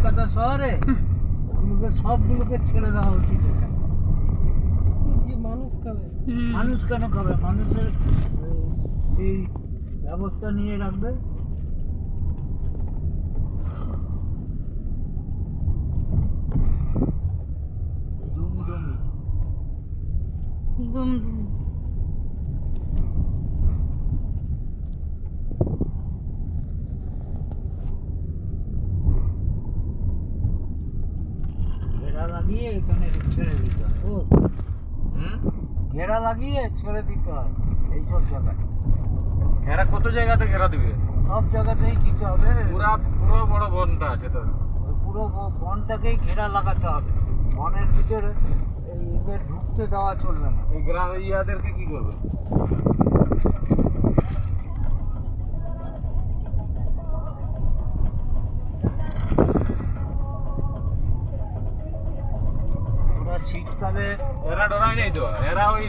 কলকাতা শহরে ওগুলোকে সবগুলোকে ছেড়ে দেওয়া উচিত এখানে। মানুষ কেন খাবে? মানুষের সেই ব্যবস্থা নিয়ে রাখবে। দুমদুমি দুমদুম ঘেরা লাগিয়ে এখানে ছেড়ে দিতে হয়। ও ঘেরা লাগিয়ে ছেড়ে দিতে হয় এইসব জায়গায়। ঘেরা কত জায়গাতে ঘেরা দিবে? সব জায়গাতেই দিতে হবে। পুরো বড় বনটা আছে তো, ওই পুরো বনটাকেই ঘেরা লাগাতে হবে। বনের ভিতরে এই এদের ঢুকতে দেওয়া চলবে না। এই গ্রাম ইয়াদেরকে কি করবে? ওরা শীতকালে এরা ডরাই নেই তো, এরা ওই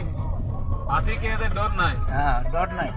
হাতিকে এদের ডর নাই। হ্যাঁ ডর নাই।